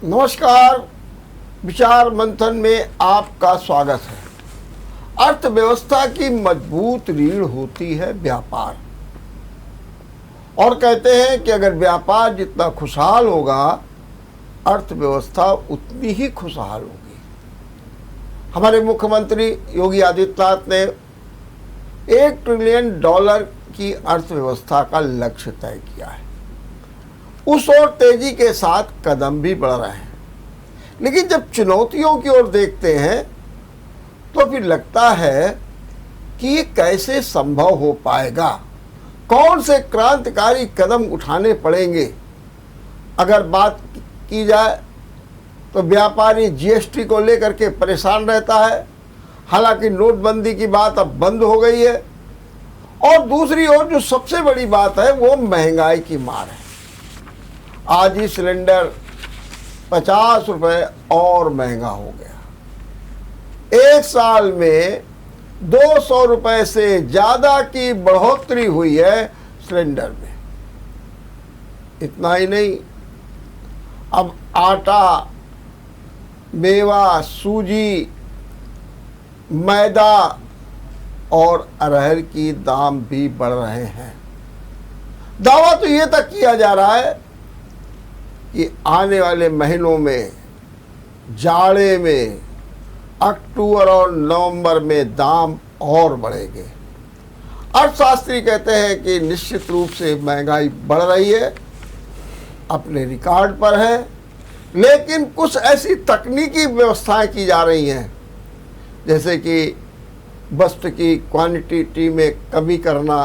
नमस्कार। विचार मंथन में आपका स्वागत है। अर्थव्यवस्था की मजबूत रीढ़ होती है व्यापार, और कहते हैं कि अगर व्यापार जितना खुशहाल होगा अर्थव्यवस्था उतनी ही खुशहाल होगी। हमारे मुख्यमंत्री योगी आदित्यनाथ ने $1 ट्रिलियन की अर्थव्यवस्था का लक्ष्य तय किया है। उस ओर तेजी के साथ कदम भी बढ़ रहे हैं, लेकिन जब चुनौतियों की ओर देखते हैं तो फिर लगता है कि ये कैसे संभव हो पाएगा, कौन से क्रांतिकारी कदम उठाने पड़ेंगे। अगर बात की जाए तो व्यापारी जीएसटी को लेकर के परेशान रहता है, हालांकि नोटबंदी की बात अब बंद हो गई है। और दूसरी ओर जो सबसे बड़ी बात है वो महंगाई की मार है। आज ही सिलेंडर 50 रुपये और महंगा हो गया। एक साल में 200 रुपये से ज़्यादा की बढ़ोतरी हुई है सिलेंडर में। इतना ही नहीं, अब आटा, मेवा, सूजी, मैदा और अरहर की दाम भी बढ़ रहे हैं। दावा तो ये तक किया जा रहा है कि आने वाले महीनों में, जाड़े में, अक्टूबर और नवंबर में दाम और बढ़ेंगे। अर्थशास्त्री कहते हैं कि निश्चित रूप से महंगाई बढ़ रही है, अपने रिकॉर्ड पर है, लेकिन कुछ ऐसी तकनीकी व्यवस्थाएं की जा रही हैं, जैसे कि वस्तु की क्वांटिटी में कमी करना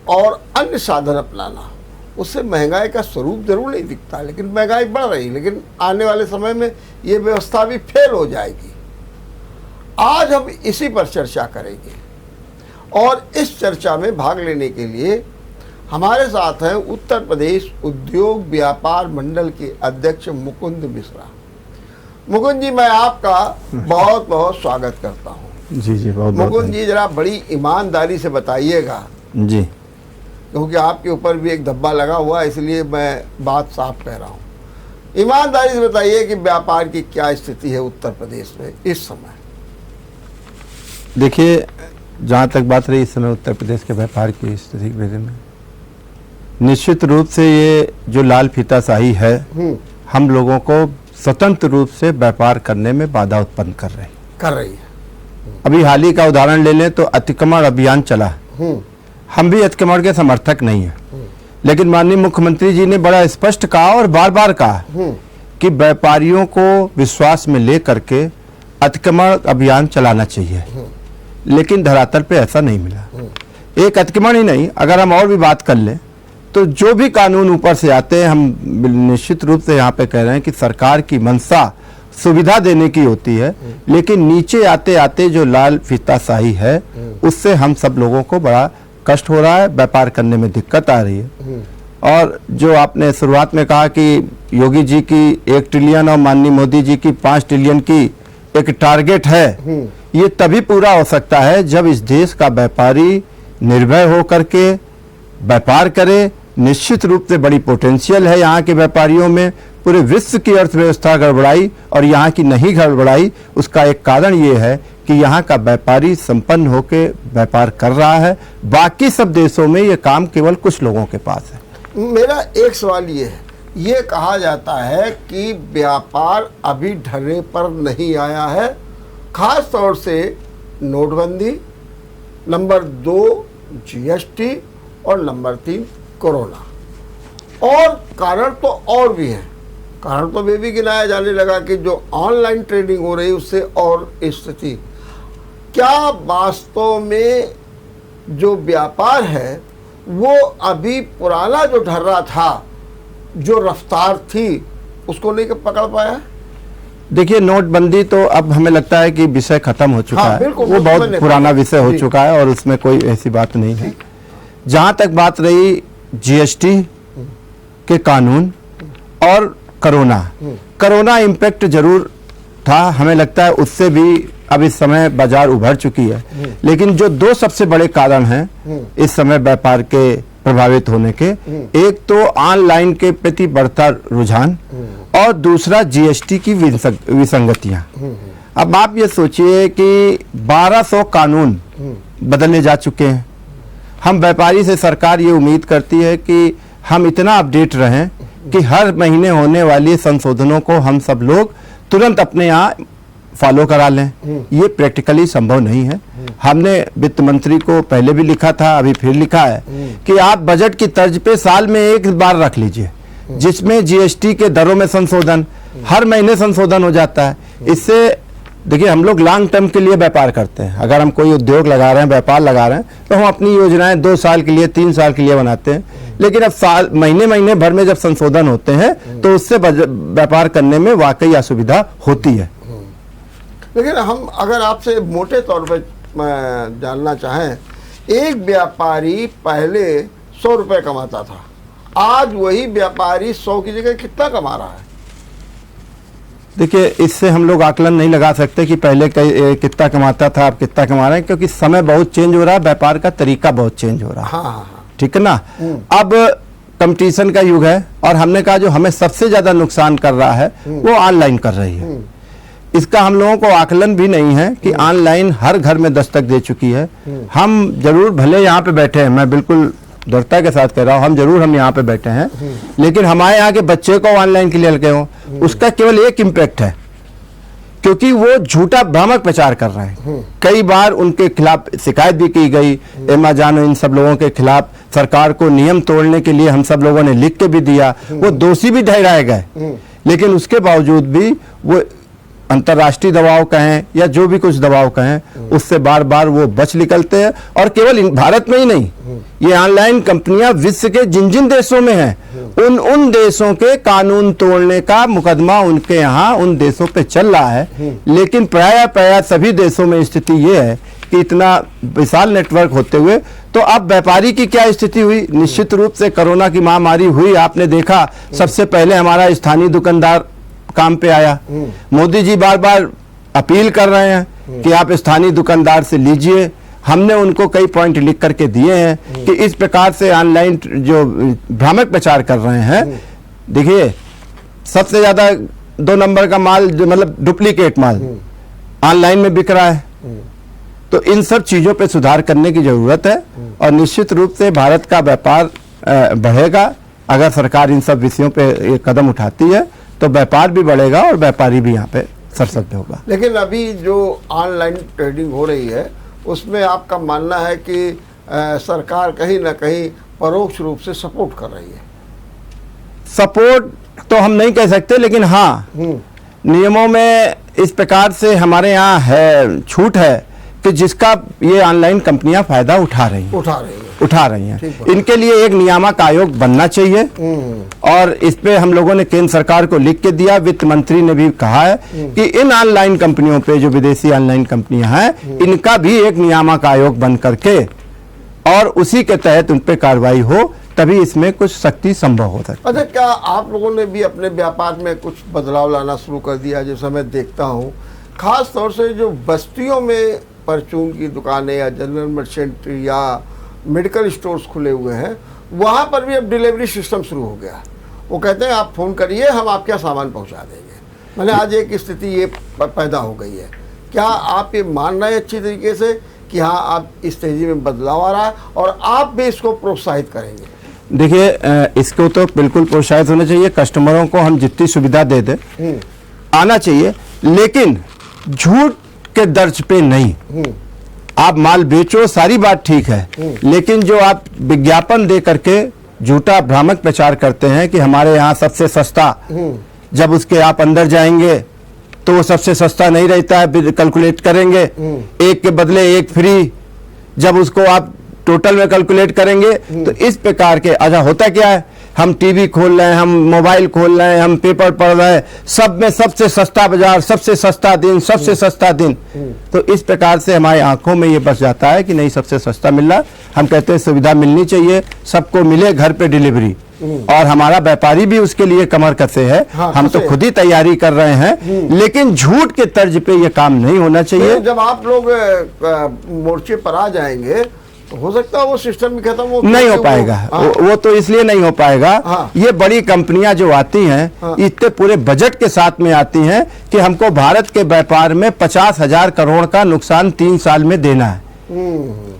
और अन्य साधन अपनाना। उससे महंगाई का स्वरूप जरूर नहीं दिखता, लेकिन महंगाई बढ़ रही है। लेकिन आने वाले समय में ये व्यवस्था भी फेल हो जाएगी। आज हम इसी पर चर्चा करेंगे, और इस चर्चा में भाग लेने के लिए हमारे साथ हैं उत्तर प्रदेश उद्योग व्यापार मंडल के अध्यक्ष मुकुंद मिश्रा। मुकुंद जी, मैं आपका बहुत बहुत स्वागत करता हूँ। जी, बहुत मुकुंद जी, जरा बड़ी ईमानदारी से बताइएगा जी, क्योंकि आपके ऊपर भी एक धब्बा लगा हुआ है, इसलिए मैं बात साफ कह रहा हूँ। ईमानदारी से बताइए कि व्यापार की क्या स्थिति है उत्तर प्रदेश में इस समय। देखिए, जहाँ तक बात रही इस समय उत्तर प्रदेश के व्यापार की स्थिति के बारे में, निश्चित रूप से ये जो लाल फीताशाही है हम लोगों को स्वतंत्र रूप से व्यापार करने में बाधा उत्पन्न कर रही है। अभी हाल ही का उदाहरण ले लें तो अतिक्रमण अभियान चला। हम भी अतिक्रमण के समर्थक नहीं हैं, लेकिन माननीय मुख्यमंत्री जी ने बड़ा स्पष्ट कहा और बार बार कहा कि व्यापारियों को विश्वास में ले करके अतिक्रमण अभियान चलाना चाहिए, लेकिन धरातल पे ऐसा नहीं मिला। एक अतिक्रमण ही नहीं, अगर हम और भी बात कर लें तो जो भी कानून ऊपर से आते हैं, हम निश्चित रूप से यहाँ पे कह रहे हैं कि सरकार की मंशा सुविधा देने की होती है, लेकिन नीचे आते आते जो लाल फीताशाही है उससे हम सब लोगों को बड़ा कष्ट हो रहा है, व्यापार करने में दिक्कत आ रही है। और जो आपने शुरुआत में कहा कि योगी जी की 1 ट्रिलियन और माननीय मोदी जी की 5 ट्रिलियन की एक टारगेट है, ये तभी पूरा हो सकता है जब इस देश का व्यापारी निर्भय हो करके व्यापार करे। निश्चित रूप से बड़ी पोटेंशियल है यहाँ के व्यापारियों में। पूरे विश्व की अर्थव्यवस्था गड़बड़ाई और यहाँ की नहीं गड़बड़ाई, उसका एक कारण ये है कि यहाँ का व्यापारी संपन्न होकर व्यापार कर रहा है। बाकी सब देशों में ये काम केवल कुछ लोगों के पास है। मेरा एक सवाल ये है, ये कहा जाता है कि व्यापार अभी ढर्रे पर नहीं आया है, खास तौर से नोटबंदी, नंबर 2 जीएसटी और नंबर 3 कोरोना। और कारण तो और भी हैं। कारण तो वे भी गिनाया जाने लगा कि जो ऑनलाइन ट्रेडिंग हो रही है उससे और स्थिति। क्या वास्तव में जो व्यापार है वो अभी पुराना जो ढर्रा था, जो रफ्तार थी, उसको नहीं पकड़ पाया? देखिए, नोटबंदी तो अब हमें लगता है कि विषय खत्म हो चुका है। वो बहुत पुराना विषय हो चुका है और उसमें कोई ऐसी बात नहीं है। जहाँ तक बात रही जीएसटी के कानून और कोरोना इम्पैक्ट जरूर था, हमें लगता है उससे भी अब इस समय बाजार उभर चुकी है। लेकिन जो 2 सबसे बड़े कारण हैं इस समय व्यापार के प्रभावित होने के। एक तो ऑनलाइन के प्रति बढ़ता रुझान और दूसरा जीएसटी की विसंगतियां। अब आप ये सोचिए कि 1200 कानून बदले जा चुके हैं। हम व्यापारी से सरकार ये उम्मीद करती है कि हम इतना अपडेट रहें कि हर महीने होने वाली संशोधनों को हम सब लोग तुरंत अपने यहाँ फॉलो करा लें। ये प्रैक्टिकली संभव नहीं है। हमने वित्त मंत्री को पहले भी लिखा था, अभी फिर लिखा है कि आप बजट की तर्ज पे साल में एक बार रख लीजिए जिसमें जीएसटी के दरों में संशोधन, हर महीने संशोधन हो जाता है। इससे देखिए, हम लोग लॉन्ग टर्म के लिए व्यापार करते हैं। अगर हम कोई उद्योग लगा रहे हैं, व्यापार लगा रहे हैं, तो हम अपनी योजनाएं 2 साल के लिए, 3 साल के लिए बनाते हैं। लेकिन अब साल महीने भर में जब संशोधन होते हैं तो उससे व्यापार करने में वाकई असुविधा होती है। लेकिन हम अगर आपसे मोटे तौर पर जानना चाहें, एक व्यापारी पहले 100 रुपये कमाता था, आज वही व्यापारी 100 की जगह कितना कमा रहा है? देखिए, इससे हम लोग आकलन नहीं लगा सकते कि पहले कितना कमाता था, अब कितना कमा रहे हैं, क्योंकि समय बहुत चेंज हो रहा है, व्यापार का तरीका बहुत चेंज हो रहा है। हाँ। ठीक है ना। अब कंपटीशन का युग है और हमने कहा जो हमें सबसे ज्यादा नुकसान कर रहा है वो ऑनलाइन कर रही है। इसका हम लोगों को आकलन भी नहीं है कि ऑनलाइन हर घर में दस्तक दे चुकी है। हम जरूर भले यहाँ पे बैठे हैं, मैं बिल्कुल दृढ़ता के साथ कह रहा हूँ, हम यहाँ पे बैठे हैं, लेकिन हमारे यहाँ के बच्चे को ऑनलाइन के लिए लगे हो, उसका केवल एक इम्पैक्ट है, क्योंकि वो झूठा भ्रामक प्रचार कर रहे हैं। कई बार उनके खिलाफ शिकायत भी की गई, अमेज़न इन सब लोगों के खिलाफ सरकार को नियम तोड़ने के लिए हम सब लोगों ने लिख के भी दिया, वो दोषी भी ठहराए गए। लेकिन उसके बावजूद भी वो अंतर्राष्ट्रीय दबाव कहें या जो भी कुछ दबाव कहें, उससे बार बार वो बच निकलते हैं। और केवल भारत में ही नहीं, ये ऑनलाइन कंपनियां विश्व के जिन जिन देशों में हैं, उन देशों के कानून तोड़ने का मुकदमा उनके यहाँ उन देशों पे चल रहा है। लेकिन प्राय सभी देशों में स्थिति ये है कि इतना विशाल नेटवर्क होते हुए, तो अब व्यापारी की क्या स्थिति हुई? निश्चित रूप से कोरोना की महामारी हुई, आपने देखा, सबसे पहले हमारा स्थानीय दुकानदार काम पे आया। मोदी जी बार बार अपील कर रहे हैं कि आप स्थानीय दुकानदार से लीजिए। हमने उनको कई पॉइंट लिख करके दिए हैं कि इस प्रकार से ऑनलाइन जो भ्रामक प्रचार कर रहे हैं, देखिए सबसे ज्यादा 2 नंबर का माल, जो मतलब डुप्लीकेट माल ऑनलाइन में बिक रहा है। तो इन सब चीजों पे सुधार करने की जरूरत है और निश्चित रूप से भारत का व्यापार बढ़ेगा। अगर सरकार इन सब विषयों पे कदम उठाती है तो व्यापार भी बढ़ेगा और व्यापारी भी यहाँ पे सरसब्ज होगा। लेकिन अभी जो ऑनलाइन ट्रेडिंग हो रही है उसमें आपका मानना है कि सरकार कहीं ना कहीं परोक्ष रूप से सपोर्ट कर रही है? सपोर्ट तो हम नहीं कह सकते, लेकिन हाँ, नियमों में इस प्रकार से हमारे यहाँ है, छूट है कि जिसका ये ऑनलाइन कंपनियां फायदा उठा रही हैं। इनके लिए एक नियामक आयोग बनना चाहिए और इस पे हम लोगों ने केंद्र सरकार को लिख के दिया। वित्त मंत्री ने भी कहा है कि इन ऑनलाइन कंपनियों पे, जो विदेशी ऑनलाइन कंपनियां हैं, इनका भी एक नियामक आयोग बन करके और उसी के तहत उन पे कार्रवाई हो, तभी इसमें कुछ सख्ती संभव हो सकती है। अच्छा, क्या आप लोगों ने भी अपने व्यापार में कुछ बदलाव लाना शुरू कर दिया? जैसे मैं देखता हूँ खास तौर से जो बस्तियों में परचून की दुकानें या जनरल मर्चेंट या मेडिकल स्टोर्स खुले हुए हैं, वहाँ पर भी अब डिलीवरी सिस्टम शुरू हो गया। वो कहते हैं आप फ़ोन करिए, हम आपके यहाँ सामान पहुँचा देंगे। मैंने आज एक स्थिति ये पैदा हो गई है। क्या आप ये मान रहे हैं अच्छी तरीके से कि हाँ, आप इस तेज़ी में बदलाव आ रहा है और आप भी इसको प्रोत्साहित करेंगे? देखिए, इसको तो बिल्कुल प्रोत्साहित होना चाहिए। कस्टमरों को हम जितनी सुविधा दे दें, आना चाहिए, लेकिन झूठ के दर्ज पे नहीं। आप माल बेचो, सारी बात ठीक है, लेकिन जो आप विज्ञापन दे करके झूठा भ्रामक प्रचार करते हैं कि हमारे यहाँ सबसे सस्ता, जब उसके आप अंदर जाएंगे तो वो सबसे सस्ता नहीं रहता है। कैलकुलेट करेंगे, एक के बदले एक फ्री, जब उसको आप टोटल में कैलकुलेट करेंगे तो इस प्रकार के, अच्छा होता क्या है, हम टीवी खोल रहे हैं, हम मोबाइल खोल रहे हैं, हम पेपर पढ़ रहे हैं, सब में सबसे सस्ता बाजार, सबसे सस्ता दिन, सबसे सस्ता दिन। तो इस प्रकार से हमारी आंखों में ये बस जाता है कि नहीं, सबसे सस्ता मिल रहा। हम कहते हैं सुविधा मिलनी चाहिए, सबको मिले घर पे डिलीवरी, और हमारा व्यापारी भी उसके लिए कमर कसे है। हाँ, हम तो खुद ही तैयारी कर रहे हैं, लेकिन झूठ के तर्ज पे ये काम नहीं होना चाहिए। जब आप लोग मोर्चे पर आ जाएंगे तो हो सकता है वो सिस्टम भी खत्म हो, नहीं हो पाएगा। वो तो इसलिए नहीं हो पाएगा, ये बड़ी कंपनियां जो आती हैं इतने पूरे बजट के साथ में आती हैं कि हमको भारत के व्यापार में 50,000 करोड़ का नुकसान 3 साल में देना है।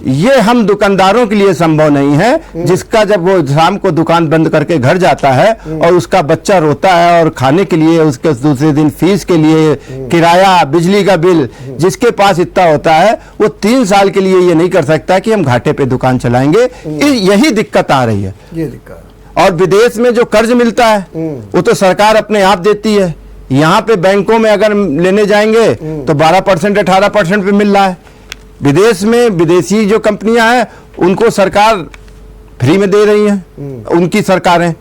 ये हम दुकानदारों के लिए संभव नहीं है, जिसका जब वो शाम को दुकान बंद करके घर जाता है और उसका बच्चा रोता है और खाने के लिए, उसके दूसरे दिन फीस के लिए, किराया, बिजली का बिल, जिसके पास इतना होता है वो 3 साल के लिए ये नहीं कर सकता कि हम घाटे पे दुकान चलाएंगे। यही दिक्कत आ रही है। ये दिक्कत। और विदेश में जो कर्ज मिलता है वो तो सरकार अपने आप देती है। यहाँ पे बैंकों में अगर लेने जाएंगे तो 12% 18% पे मिल रहा है। विदेश में विदेशी जो कंपनियां हैं उनको सरकार फ्री में दे रही हैं, उनकी सरकारें।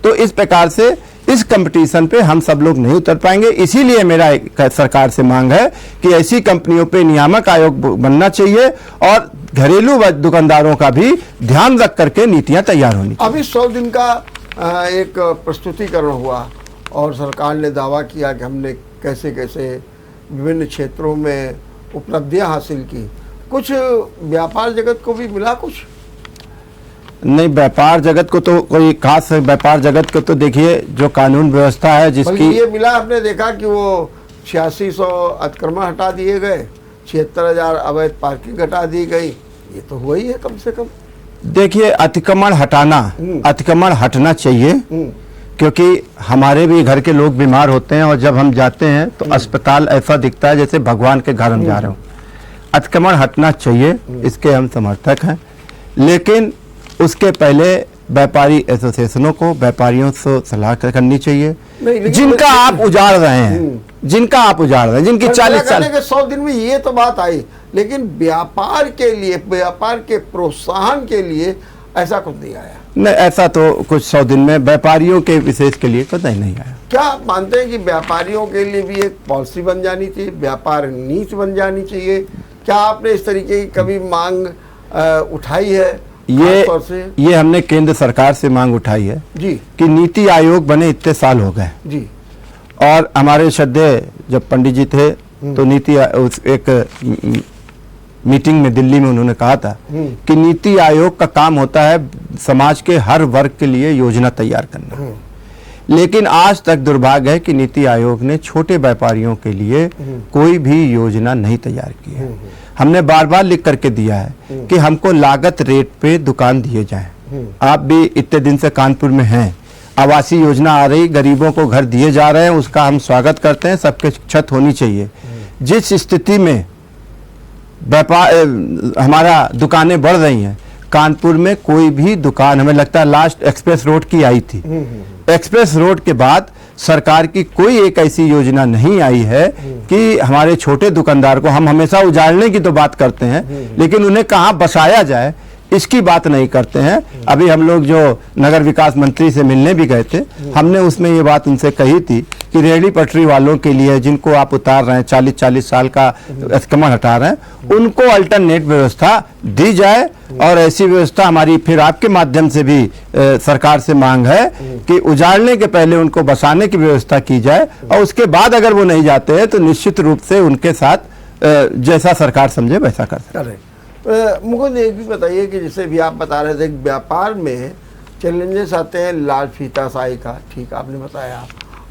तो इस प्रकार से इस कंपटीशन पे हम सब लोग नहीं उतर पाएंगे। इसीलिए मेरा सरकार से मांग है कि ऐसी कंपनियों पे नियामक आयोग बनना चाहिए और घरेलू दुकानदारों का भी ध्यान रख करके नीतियां तैयार होनी चाहिए। अभी 100 दिन का एक प्रस्तुतिकरण हुआ और सरकार ने दावा किया कि हमने कैसे कैसे विभिन्न क्षेत्रों में उपलब्धियां हासिल की। कुछ व्यापार जगत को भी मिला? कुछ नहीं, व्यापार जगत को तो कोई खास, व्यापार जगत को तो देखिए जो कानून व्यवस्था है जिसकी ये मिला, आपने देखा कि वो 8600 अतिक्रमण हटा दिए गए, 76,000 अवैध पार्किंग हटा दी गई। ये तो हुआ ही है कम से कम। देखिए अतिक्रमण हटना चाहिए, क्योंकि हमारे भी घर के लोग बीमार होते हैं और जब हम जाते हैं तो अस्पताल ऐसा दिखता है जैसे भगवान के घर हम जा रहे हो। अतिक्रमण हटना चाहिए, इसके हम समर्थक हैं, लेकिन उसके पहले व्यापारी एसोसिएशनों को, व्यापारियों से सलाह करनी चाहिए। जिनका आप उजाड़ रहे हैं, जिनकी 40 साल के 100 दिन में ये तो बात आई, लेकिन व्यापार के लिए, व्यापार के प्रोत्साहन के लिए ऐसा कुछ नहीं आया। नहीं, ऐसा तो कुछ 100 दिन में व्यापारियों के विशेष के लिए तो नहीं आया। क्या आप मानते हैं कि व्यापारियों के लिए भी एक पॉलिसी बन जानी चाहिए, व्यापार नीति बन जानी चाहिए? क्या आपने इस तरीके की कभी मांग उठाई है? ये हमने केंद्र सरकार से मांग उठाई है जी कि नीति आयोग बने इतने साल हो गए जी, और हमारे श्रद्धेय जब पंडित जी थे तो नीति एक मीटिंग में दिल्ली में उन्होंने कहा था कि नीति आयोग का काम होता है समाज के हर वर्ग के लिए योजना तैयार करना। लेकिन आज तक दुर्भाग्य है कि नीति आयोग ने छोटे व्यापारियों के लिए कोई भी योजना नहीं तैयार की है। हमने बार बार लिख करके दिया है कि हमको लागत रेट पे दुकान दिए जाएं। आप भी इतने दिन से कानपुर में हैं, आवासीय योजना आ रही, गरीबों को घर दिए जा रहे हैं, उसका हम स्वागत करते हैं। सबके छत होनी चाहिए। जिस स्थिति में व्यापार हमारा दुकानें बढ़ रही हैं, कानपुर में कोई भी दुकान, हमें लगता है लास्ट एक्सप्रेस रोड की आई थी, एक्सप्रेस रोड के बाद सरकार की कोई एक ऐसी योजना नहीं आई है कि हमारे छोटे दुकानदार को, हम हमेशा उजाड़ने की तो बात करते हैं लेकिन उन्हें कहाँ बसाया जाए इसकी बात नहीं करते हैं। अभी हम लोग जो नगर विकास मंत्री से मिलने भी गए थे, हमने उसमें ये बात उनसे कही थी कि रेहड़ी पटरी वालों के लिए, जिनको आप उतार रहे हैं, 40-40 साल का अतिक्रमण हटा रहे हैं, उनको अल्टरनेट व्यवस्था दी जाए। और ऐसी व्यवस्था हमारी फिर आपके माध्यम से भी सरकार से मांग है कि उजाड़ने के पहले उनको बसाने की व्यवस्था की जाए, और उसके बाद अगर वो नहीं जाते हैं तो निश्चित रूप से उनके साथ जैसा सरकार समझे वैसा कर सकते। मुझे ये भी बताइए कि जैसे भी आप बता रहे थे, व्यापार में चैलेंजेस आते हैं लाल फीताशाही का, ठीक आपने बताया।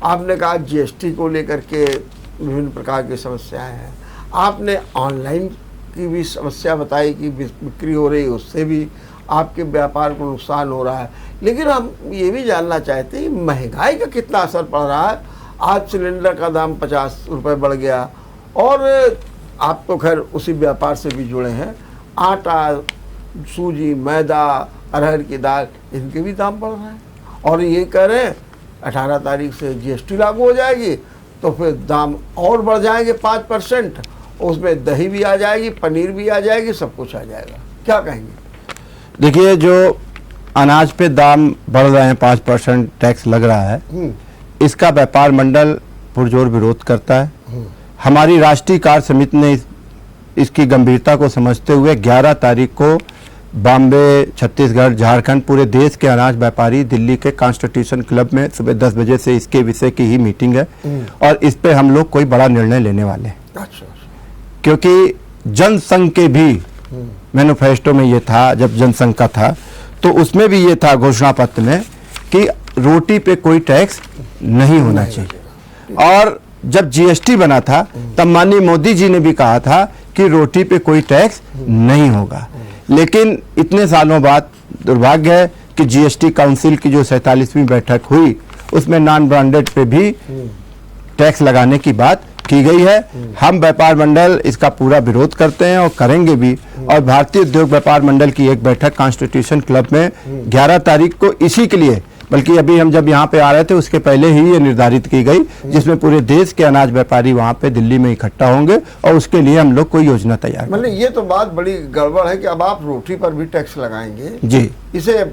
आपने कहा जीएसटी को लेकर के विभिन्न प्रकार की समस्याएं हैं। आपने ऑनलाइन की भी समस्या बताई कि बिक्री हो रही है, उससे भी आपके व्यापार को नुकसान हो रहा है। लेकिन हम ये भी जानना चाहते हैं महंगाई का कितना असर पड़ रहा है। आज सिलेंडर का दाम 50 रुपये बढ़ गया, और आप तो खैर उसी व्यापार से भी जुड़े हैं। आटा, सूजी, मैदा, अरहर की दाल, इनके भी दाम बढ़ रहे हैं, और ये कह रहे हैं 18 तारीख से जीएसटी लागू हो जाएगी तो फिर दाम और बढ़ जाएंगे 5%। उसमें दही भी आ जाएगी, पनीर भी आ जाएगी, सब कुछ आ जाएगा। क्या कहेंगे? देखिए, जो अनाज पे दाम बढ़ रहे हैं, 5% टैक्स लग रहा है, इसका व्यापार मंडल पुरजोर विरोध करता है। हमारी राष्ट्रीय कार्य समिति ने इसकी गंभीरता को समझते हुए 11 तारीख को बॉम्बे, छत्तीसगढ़, झारखंड, पूरे देश के अनाज व्यापारी दिल्ली के कॉन्स्टिट्यूशन क्लब में सुबह 10 बजे से इसके विषय की ही मीटिंग है, और इस पे हम लोग कोई बड़ा निर्णय लेने वाले हैं। क्योंकि जनसंघ के भी मैनिफेस्टो में ये था, जब जनसंघ का था तो उसमें भी ये था घोषणा पत्र में कि रोटी पे कोई टैक्स नहीं होना चाहिए। और जब जीएसटी बना था तब माननीय मोदी जी ने भी कहा था कि रोटी पे कोई टैक्स नहीं होगा। लेकिन इतने सालों बाद दुर्भाग्य है कि जीएसटी काउंसिल की जो 47वीं बैठक हुई उसमें नॉन ब्रांडेड पे भी टैक्स लगाने की बात की गई है। हम व्यापार मंडल इसका पूरा विरोध करते हैं और करेंगे भी। और भारतीय उद्योग व्यापार मंडल की एक बैठक कॉन्स्टिट्यूशन क्लब में 11 तारीख को इसी के लिए, बल्कि अभी हम जब यहाँ पे आ रहे थे उसके पहले ही ये निर्धारित की गई, जिसमें पूरे देश के अनाज व्यापारी वहाँ पे दिल्ली में इकट्ठा होंगे और उसके लिए हम लोग कोई योजना तैयार मतलब ये तो बात बड़ी गड़बड़ है कि अब आप रोटी पर भी टैक्स लगाएंगे जी। इसे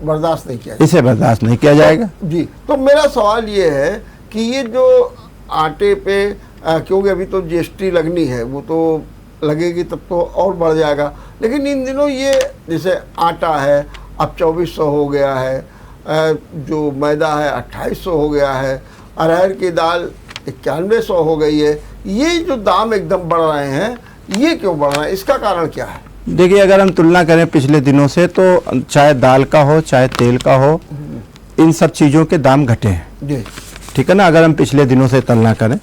बर्दाश्त नहीं किया, इसे बर्दाश्त नहीं किया जाएगा जी। तो मेरा सवाल ये है कि ये जो आटे पे क्योंकि अभी तो जीएसटी लगनी है, वो तो लगेगी तब तो और बढ़ जाएगा, लेकिन इन दिनों ये जैसे आटा है अब 2400 हो गया है, जो मैदा है 2800 हो गया है, अरहर की दाल 9100 हो गई है। ये जो दाम एकदम बढ़ रहे हैं, ये क्यों बढ़ रहे हैं, इसका कारण क्या है? देखिए, अगर हम तुलना करें पिछले दिनों से तो चाहे दाल का हो चाहे तेल का हो, इन सब चीज़ों के दाम घटे हैं जी। ठीक है ना, अगर हम पिछले दिनों से तुलना करें।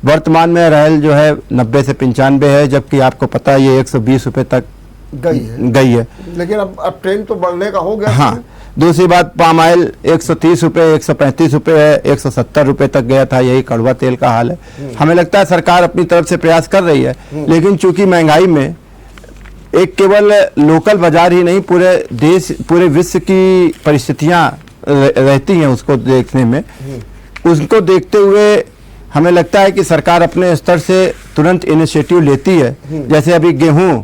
वर्तमान में अरहर जो है 90 से 95 है, जबकि आपको पता है ये 120 रुपये तक गई है। लेकिन अब ट्रेंड तो बढ़ने का हो गया। हाँ, दूसरी बात पाम ऑयल 130 रुपये 135 रुपये है, 170 रुपये तक गया था। यही कड़वा तेल का हाल है। हमें लगता है सरकार अपनी तरफ से प्रयास कर रही है, लेकिन चूंकि महंगाई में एक केवल लोकल बाजार ही नहीं, पूरे देश पूरे विश्व की परिस्थितियां रहती हैं उसको देखने में, उसको देखते हुए हमें लगता है कि सरकार अपने स्तर से तुरंत इनिशिएटिव लेती है। जैसे अभी गेहूं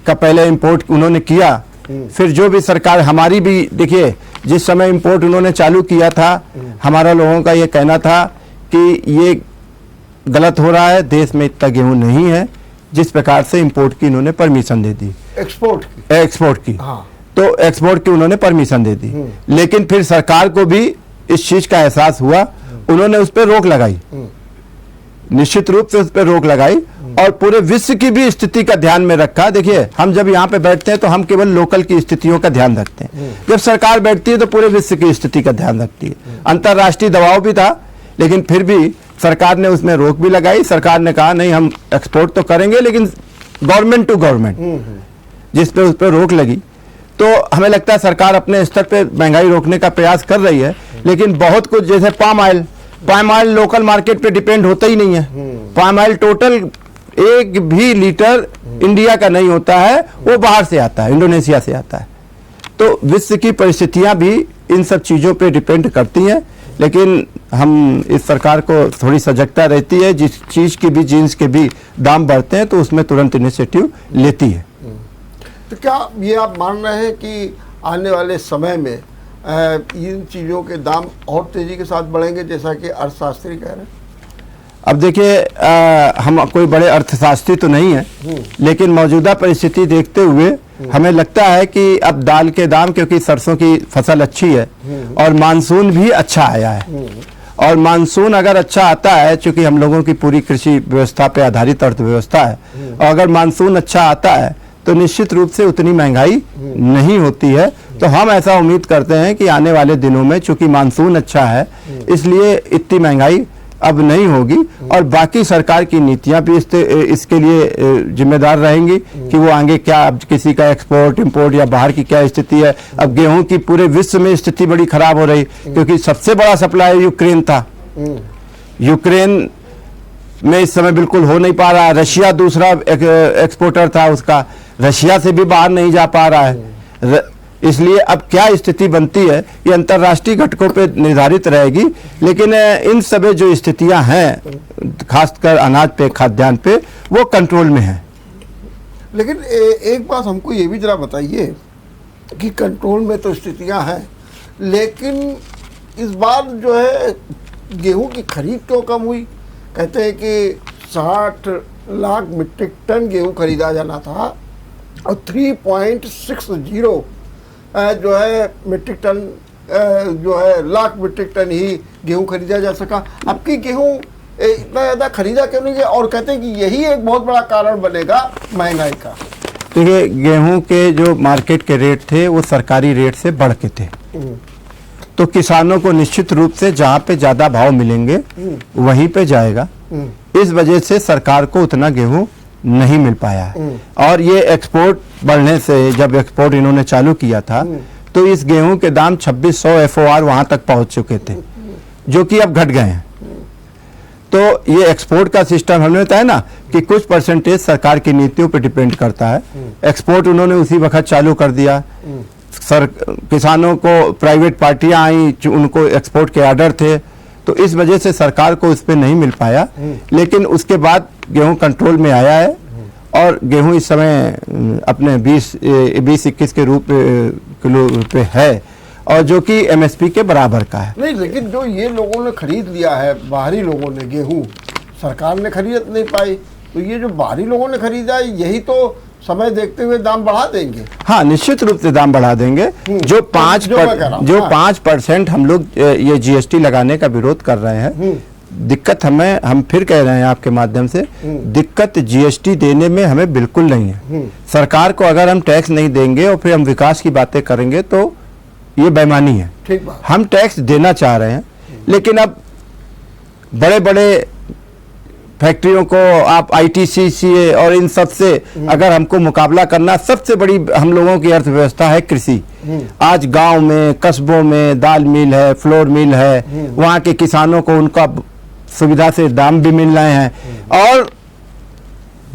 का पहले इंपोर्ट उन्होंने किया, फिर जो भी सरकार हमारी भी, देखिए जिस समय इंपोर्ट उन्होंने चालू किया था, हमारा लोगों का ये कहना था कि ये गलत हो रहा है, देश में इतना गेहूं नहीं है। जिस प्रकार से इंपोर्ट की इन्होंने परमिशन दे दी, एक्सपोर्ट की हाँ। तो एक्सपोर्ट की उन्होंने परमिशन दे दी, लेकिन फिर सरकार को भी इस चीज का एहसास हुआ, उन्होंने उस पर रोक लगाई, निश्चित रूप से उस पर रोक लगाई और पूरे विश्व की भी स्थिति का ध्यान में रखा। देखिए, हम जब यहाँ पे बैठते हैं तो हम केवल लोकल की स्थितियों का ध्यान रखते हैं, जब सरकार बैठती है तो पूरे विश्व की स्थिति का ध्यान रखती है। अंतर्राष्ट्रीय दबाव भी था, लेकिन फिर भी सरकार ने उसमें रोक भी लगाई। सरकार ने कहा नहीं, हम एक्सपोर्ट तो करेंगे लेकिन गवर्नमेंट टू गवर्नमेंट, जिस पे उस पर रोक लगी। तो हमें लगता है सरकार अपने स्तर पे महंगाई रोकने का प्रयास कर रही है, लेकिन बहुत कुछ, जैसे पाम ऑयल लोकल मार्केट पे डिपेंड होता ही नहीं है। पाम ऑयल टोटल एक भी लीटर इंडिया का नहीं होता है, वो बाहर से आता है, इंडोनेशिया से आता है। तो विश्व की परिस्थितियां भी इन सब चीज़ों पे डिपेंड करती हैं, लेकिन हम इस सरकार को थोड़ी सजगता रहती है, जिस चीज़ की भी, जीन्स के भी दाम बढ़ते हैं तो उसमें तुरंत इनिशिएटिव लेती है। तो क्या ये आप मान रहे हैं कि आने वाले समय में इन चीज़ों के दाम और तेज़ी के साथ बढ़ेंगे, जैसा कि अर्थशास्त्री कह रहे हैं? अब देखिए, हम कोई बड़े अर्थशास्त्री तो नहीं है, लेकिन मौजूदा परिस्थिति देखते हुए हमें लगता है कि अब दाल के दाम, क्योंकि सरसों की फसल अच्छी है और मानसून भी अच्छा आया है, और मानसून अगर अच्छा आता है, चूंकि हम लोगों की पूरी कृषि व्यवस्था पे आधारित अर्थव्यवस्था है, और अगर मानसून अच्छा आता है तो निश्चित रूप से उतनी महंगाई नहीं होती है। तो हम ऐसा उम्मीद करते हैं कि आने वाले दिनों में, चूंकि मानसून अच्छा है, इसलिए इतनी महंगाई अब नहीं होगी, और बाकी सरकार की नीतियां भी इसके लिए जिम्मेदार रहेंगी कि वो आगे क्या, अब किसी का एक्सपोर्ट इंपोर्ट या बाहर की क्या स्थिति है। अब गेहूं की पूरे विश्व में स्थिति बड़ी खराब हो रही, क्योंकि सबसे बड़ा सप्लाई यूक्रेन था। यूक्रेन में इस समय बिल्कुल हो नहीं पा रहा है। रशिया दूसरा एक्सपोर्टर था उसका, रशिया से भी बाहर नहीं जा पा रहा है। इसलिए अब क्या स्थिति बनती है ये अंतर्राष्ट्रीय घटकों पे निर्धारित रहेगी, लेकिन इन सब जो स्थितियां हैं, खासकर अनाज पे, खाद्यान्न पे, वो कंट्रोल में है। लेकिन एक बात हमको ये भी जरा बताइए कि कंट्रोल में तो स्थितियां हैं, लेकिन इस बार जो है गेहूं की खरीद क्यों कम हुई? कहते हैं कि 60 लाख मीट्रिक टन गेहूं खरीदा जाना था और 3.60 जो है मीट्रिक टन, जो है लाख मीट्रिक टन ही गेहूं खरीदा जा सका। अब की गेहूं इतना ज़्यादा खरीदा क्यों नहीं गया? और कहते हैं कि यही एक बहुत बड़ा कारण बनेगा महंगाई का। देखिए, गेहूं के जो मार्केट के रेट थे वो सरकारी रेट से बढ़ के थे, तो किसानों को निश्चित रूप से जहां पे ज्यादा भाव मिलेंगे वहीं पे जाएगा। इस वजह से सरकार को उतना गेहूं नहीं मिल पाया है। और ये एक्सपोर्ट बढ़ने से, जब एक्सपोर्ट इन्होंने चालू किया था तो इस गेहूं के दाम 2600 FOR वहां तक पहुंच चुके थे, जो कि अब घट गए हैं। तो ये एक्सपोर्ट का सिस्टम हमने बताया ना कि कुछ परसेंटेज सरकार की नीतियों पर डिपेंड करता है। एक्सपोर्ट उन्होंने उसी वक्त चालू कर दिया। किसानों को प्राइवेट पार्टियां आई, उनको एक्सपोर्ट के ऑर्डर थे, तो इस वजह से सरकार को इस पे नहीं मिल पाया। लेकिन उसके बाद गेहूं कंट्रोल में आया है और गेहूं इस समय अपने 20-21 के रूप किलो पे है, और जो कि MSP के बराबर का है। नहीं, लेकिन जो ये लोगों ने खरीद लिया है, बाहरी लोगों ने गेहूं, सरकार ने खरीद नहीं पाई, तो ये जो बाहरी लोगों ने खरीदा है, यही तो समय देखते हुए दाम बढ़ा देंगे। हाँ, निश्चित रूप से दाम बढ़ा देंगे। जो 5% हम लोग ये GST लगाने का विरोध कर रहे हैं, दिक्कत हम फिर कह रहे हैं आपके माध्यम से, दिक्कत GST देने में हमें बिल्कुल नहीं है। सरकार को अगर हम टैक्स नहीं देंगे और फिर हम विकास की बातें करेंगे तो ये बेईमानी है। ठीक बात। हम टैक्स देना चाह रहे हैं, लेकिन अब बड़े बड़े फैक्ट्रियों को आप ITCCA और इन सब से अगर हमको मुकाबला करना, सबसे बड़ी हम लोगों की अर्थव्यवस्था है कृषि। आज गांव में, कस्बों में दाल मिल है, फ्लोर मिल है, वहाँ के किसानों को उनका सुविधा से दाम भी मिल रहे हैं और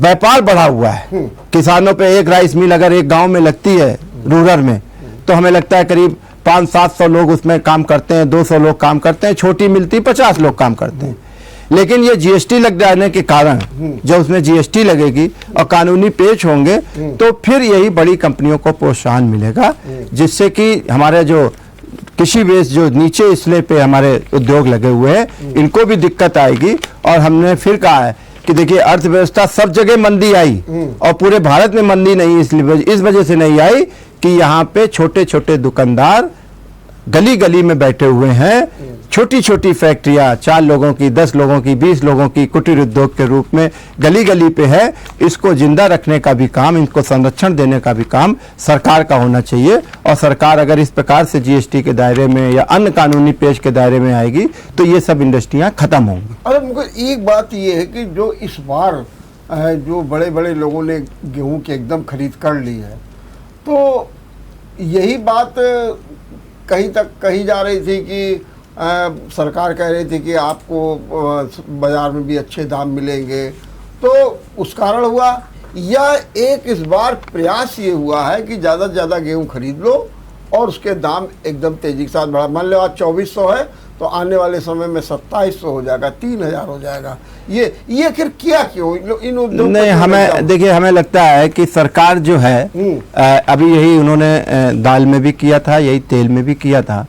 व्यापार बढ़ा हुआ है। किसानों पे एक राइस मिल अगर एक गांव में लगती है रूरल में, तो हमें लगता है करीब 500-700 लोग उसमें काम करते हैं, 200 लोग काम करते हैं। छोटी मिलती 50 लोग काम करते हैं। लेकिन ये GST लग जाने के कारण, जब उसमें GST लगेगी और कानूनी पेच होंगे, तो फिर यही बड़ी कंपनियों को प्रोत्साहन मिलेगा, जिससे कि हमारे जो कृषि बेस जो नीचे इसलिए पे हमारे उद्योग लगे हुए हैं, इनको भी दिक्कत आएगी। और हमने फिर कहा है कि देखिए, अर्थव्यवस्था सब जगह मंदी आई और पूरे भारत में मंदी नहीं, इसलिए इस वजह से नहीं आई कि यहाँ पे छोटे छोटे दुकानदार गली गली में बैठे हुए हैं। छोटी छोटी फैक्ट्रियां 4 लोगों की, 10 लोगों की, 20 लोगों की कुटीर उद्योग के रूप में गली गली पे है। इसको जिंदा रखने का भी काम, इनको संरक्षण देने का भी काम सरकार का होना चाहिए। और सरकार अगर इस प्रकार से GST के दायरे में या अन्य कानूनी पेश के दायरे में आएगी तो ये सब इंडस्ट्रियां खत्म होंगी। अरे मुझे एक बात ये है कि जो इस बार जो बड़े बड़े लोगों ने गेहूं की एकदम खरीद कर ली है, तो यही बात कहीं तक कही जा रही थी कि सरकार कह रही थी कि आपको बाज़ार में भी अच्छे दाम मिलेंगे, तो उस कारण हुआ, या एक इस बार प्रयास ये हुआ है कि ज़्यादा से ज़्यादा गेहूँ खरीद लो और उसके दाम एकदम तेज़ी के साथ बढ़ा। मान लो आज 2400 है, तो आने वाले समय में 2700 हो जाएगा, 3000 हो जाएगा। ये आखिर किया क्यों इन उद्योग? नहीं, हमें देखिए, हमें लगता है कि सरकार जो है, अभी यही उन्होंने दाल में भी किया था, यही तेल में भी किया था,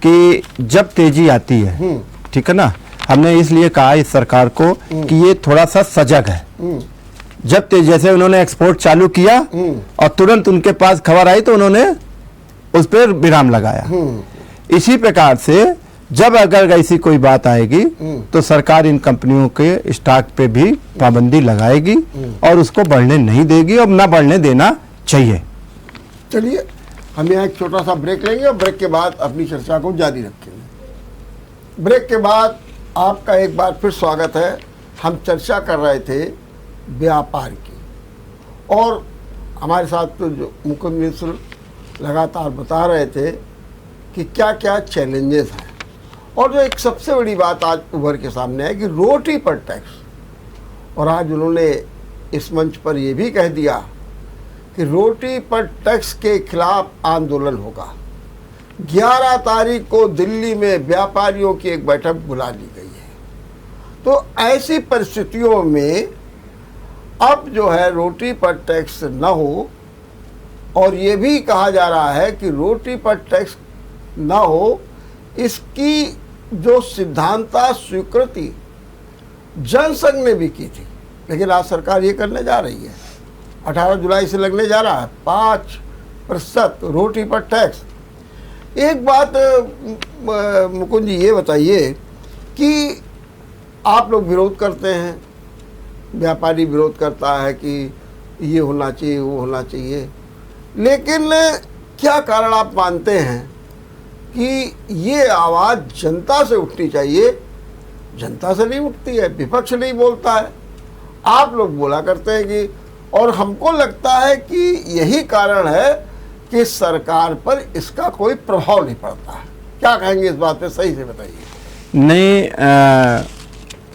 कि जब तेजी आती है, ठीक है ना, हमने इसलिए कहा इस सरकार को कि ये थोड़ा सा सजग है। जब जैसे उन्होंने एक्सपोर्ट चालू किया और तुरंत उनके पास खबर आई तो उन्होंने उस पर विराम लगाया। इसी प्रकार से जब अगर ऐसी कोई बात आएगी तो सरकार इन कंपनियों के स्टॉक पे भी पाबंदी लगाएगी और उसको बढ़ने नहीं देगी और ना बढ़ने देना चाहिए। चलिए, हम यहाँ एक छोटा सा ब्रेक लेंगे और ब्रेक के बाद अपनी चर्चा को जारी रखेंगे। ब्रेक के बाद आपका एक बार फिर स्वागत है। हम चर्चा कर रहे थे व्यापार की, और हमारे साथ तो जो मुकुंद मिश्र लगातार बता रहे थे कि क्या क्या चैलेंजेस हैं, और जो एक सबसे बड़ी बात आज उभर के सामने है कि रोटी पर टैक्स। और आज उन्होंने इस मंच पर यह भी कह दिया कि रोटी पर टैक्स के खिलाफ आंदोलन होगा। 11 तारीख को दिल्ली में व्यापारियों की एक बैठक बुला ली गई है। तो ऐसी परिस्थितियों में अब जो है रोटी पर टैक्स न हो, और ये भी कहा जा रहा है कि रोटी पर टैक्स न हो, इसकी जो सिद्धांता स्वीकृति जनसंघ ने भी की थी, लेकिन आज सरकार ये करने जा रही है। 18 जुलाई से लगने जा रहा है 5% रोटी पर टैक्स। एक बात मुकुंद जी ये बताइए कि आप लोग विरोध करते हैं, व्यापारी विरोध करता है कि ये होना चाहिए, वो होना चाहिए। लेकिन क्या कारण आप मानते हैं कि ये आवाज़ जनता से उठनी चाहिए? जनता से नहीं उठती है, विपक्ष नहीं बोलता है, आप लोग बोला करते हैं कि, और हमको लगता है कि यही कारण है कि सरकार पर इसका कोई प्रभाव नहीं पड़ता है। क्या कहेंगे इस बात पे, सही से बताइए। नहीं,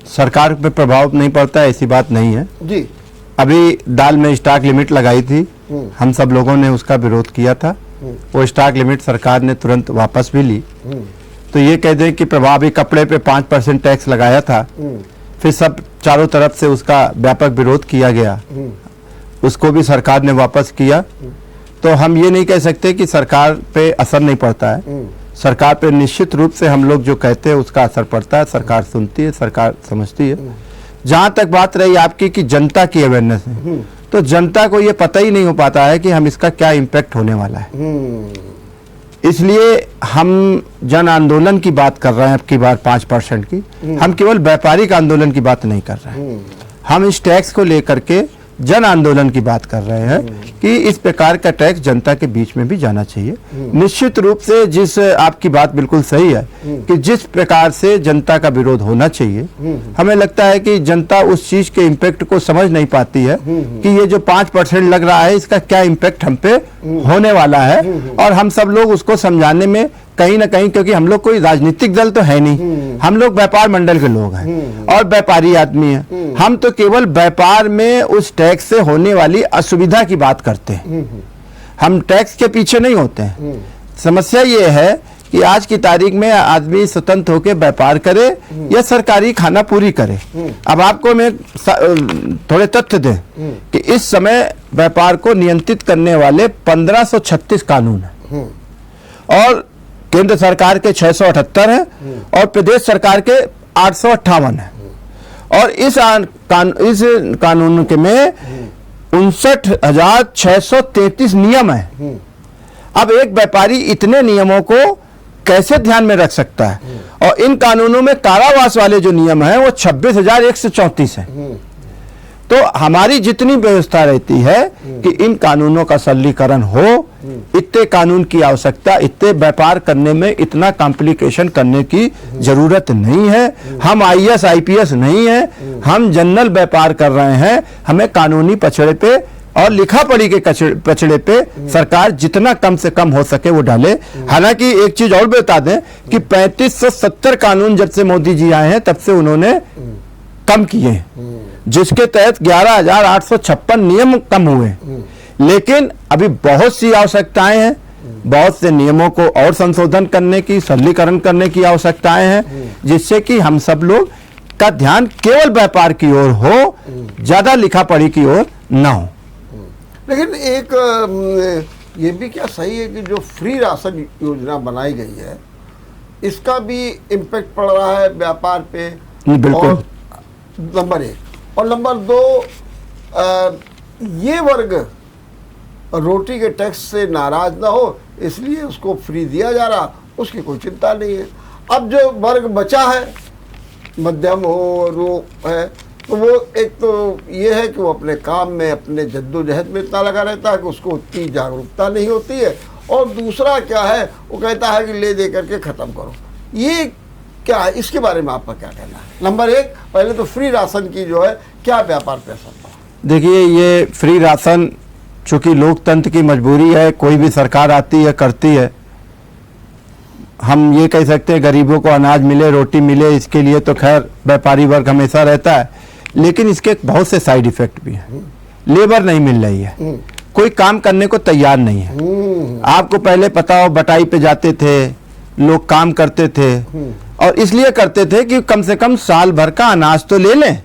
सरकार पे प्रभाव नहीं पड़ता है ऐसी बात नहीं है जी। अभी दाल में स्टॉक लिमिट लगाई थी, हम सब लोगों ने उसका विरोध किया था। वो स्टॉक लिमिट सरकार ने तुरंत वापस भी ली। तो ये कह दें कि प्रभाव, भी कपड़े पे 5% टैक्स लगाया था, फिर सब चारों तरफ से उसका व्यापक विरोध किया गया, उसको भी सरकार ने वापस किया। तो हम ये नहीं कह सकते कि सरकार पे असर नहीं पड़ता है। सरकार पे निश्चित रूप से हम लोग जो कहते हैं उसका असर पड़ता है। सरकार सुनती है, सरकार समझती है। जहां तक बात रही आपकी कि जनता की अवेयरनेस है, तो जनता को ये पता ही नहीं हो पाता है कि हम इसका क्या इम्पैक्ट होने वाला है। इसलिए हम जन आंदोलन की बात कर रहे हैं, अब की बार 5% की। हम केवल व्यापारिक आंदोलन की बात नहीं कर रहे हैं, हम इस टैक्स को लेकर के जन आंदोलन की बात कर रहे हैं कि इस प्रकार का टैक्स जनता के बीच में भी जाना चाहिए। निश्चित रूप से जिस, आपकी बात बिल्कुल सही है कि जिस प्रकार से जनता का विरोध होना चाहिए, हमें लगता है कि जनता उस चीज के इम्पैक्ट को समझ नहीं पाती है कि ये जो 5% लग रहा है इसका क्या इम्पैक्ट हम पे होने वाला है। और हम सब लोग उसको समझाने में कहीं ना कहीं, क्योंकि हम लोग कोई राजनीतिक दल तो है नहीं, हम लोग व्यापार मंडल के लोग हैं और व्यापारी आदमी हैं। हम तो केवल व्यापार में उस टैक्स से होने वाली असुविधा की बात करते हैं, हम टैक्स के पीछे नहीं होते हैं। समस्या ये है कि आज की तारीख में आदमी स्वतंत्र होकर व्यापार करे या सरकारी खाना पूरी करे। अब आपको मैं थोड़े तथ्य दें कि इस समय व्यापार को नियंत्रित करने वाले 1536 कानून हैं और केंद्र सरकार के 678 हैं और प्रदेश सरकार के 858 हैं। और इस कानून के में 59,633 नियम हैं। अब एक व्यापारी इतने नियमों को कैसे ध्यान में रख सकता है? और इन कानूनों में कारावास वाले जो नियम हैं वो 26,134 हैं। तो हमारी जितनी व्यवस्था रहती है कि इन कानूनों का सरलीकरण हो, इतने कानून की आवश्यकता, इतने व्यापार करने में इतना कॉम्प्लिकेशन करने की जरूरत नहीं है। हम IAS IPS नहीं है, हम जनरल व्यापार कर रहे हैं। हमें कानूनी पछड़े पे और लिखा पढ़ी के पछड़े पे सरकार जितना कम से कम हो सके वो डाले। हालांकि एक चीज और बता दें कि 3570 कानून जब से मोदी जी आए हैं तब से उन्होंने कम किए हैं, जिसके तहत 11,856 नियम कम हुए। लेकिन अभी बहुत सी आवश्यकताएं हैं, बहुत से नियमों को और संशोधन करने की, सरलीकरण करने की आवश्यकताएं हैं, जिससे कि हम सब लोग का ध्यान केवल व्यापार की ओर हो, ज्यादा लिखा पढ़ी की ओर ना हो। लेकिन एक ये भी क्या सही है कि जो फ्री राशन योजना बनाई गई है इसका भी इम्पैक्ट पड़ रहा है व्यापार पे? बिल्कुल। नंबर 1 और नंबर 2, ये वर्ग रोटी के टैक्स से नाराज ना हो इसलिए उसको फ्री दिया जा रहा, उसकी कोई चिंता नहीं है। अब जो वर्ग बचा है, मध्यम हो, रो है, तो वो एक तो ये है कि वो अपने काम में, अपने जद्दोजहद में इतना लगा रहता है कि उसको उतनी जागरूकता नहीं होती है। और दूसरा क्या है, वो कहता है कि ले दे करके ख़त्म करो। ये क्या है, इसके बारे में आपका क्या कहना है? नंबर 1, पहले तो फ्री राशन की जो है क्या व्यापार पे असर पड़ा? देखिए, ये फ्री राशन चूंकि लोकतंत्र की मजबूरी है, कोई भी सरकार आती है करती है। हम ये कह सकते हैं गरीबों को अनाज मिले, रोटी मिले, इसके लिए तो खैर व्यापारी वर्ग हमेशा रहता है, लेकिन इसके बहुत से साइड इफेक्ट भी हैं। लेबर नहीं मिल रही है, कोई काम करने को तैयार नहीं है। आपको पहले पता हो, बटाई पे जाते थे लोग, काम करते थे और इसलिए करते थे कि कम से कम साल भर का अनाज तो ले लें,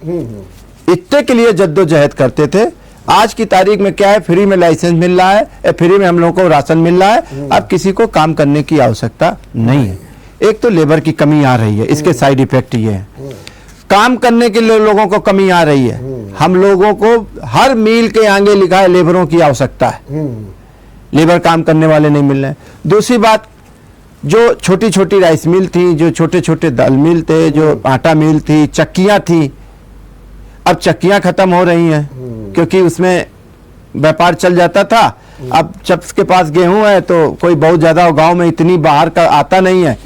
इतने के लिए जद्दोजहद करते थे। आज की तारीख में क्या है, फ्री में लाइसेंस मिल रहा है, फ्री में हम लोगों को राशन मिल रहा है, अब किसी को काम करने की आवश्यकता नहीं है। एक तो लेबर की कमी आ रही है, इसके साइड इफेक्ट ये है। काम करने के लिए लोगों को कमी आ रही है, हम लोगों को हर मील के आगे लिखा है लेबरों की आवश्यकता है, लेबर काम करने वाले नहीं मिल रहे हैं। दूसरी बात, जो छोटी छोटी राइस मिल थी, जो छोटे छोटे दाल मिल थे, जो आटा मिल थी, चक्कियां थी, अब चक्कियां खत्म हो रही हैं क्योंकि उसमें व्यापार चल जाता था। अब शख्स के पास गेहूं है तो कोई बहुत ज्यादा गांव में इतनी बाहर का आता नहीं है,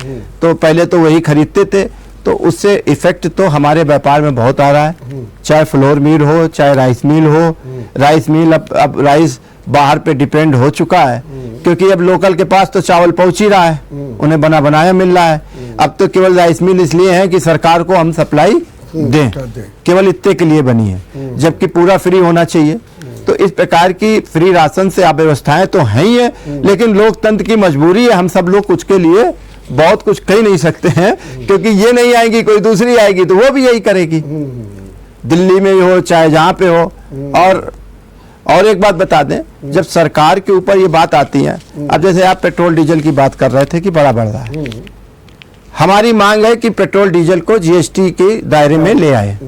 तो पहले तो वही खरीदते थे, तो उससे इफेक्ट तो हमारे व्यापार में बहुत आ रहा है। चाहे फ्लोर मिल हो, चाहे राइस मिल हो। राइस मिल अब राइस बाहर पे डिपेंड हो चुका है, क्योंकि अब लोकल के पास तो चावल पहुंच ही रहा है, उन्हें बना बनाया मिल रहा है। अब तो केवल राइस मिल इसलिए है कि सरकार को हम सप्लाई दें, केवल इतने के लिए बनी है, जबकि पूरा फ्री होना चाहिए। तो इस प्रकार की फ्री राशन से अव्यवस्थाएं तो हैं ही है, लेकिन लोकतंत्र की मजबूरी है, हम सब लोग कुछ के लिए बहुत कुछ कह नहीं सकते हैं, क्योंकि ये नहीं आएगी कोई दूसरी आएगी तो वो भी यही करेगी, दिल्ली में हो चाहे जहां पे हो। और एक बात बता दें, जब सरकार के ऊपर ये बात आती है, अब जैसे आप पेट्रोल डीजल की बात कर रहे थे कि बड़ा बढ़ रहा है, हमारी मांग है कि पेट्रोल डीजल को जीएसटी के दायरे में ले आए,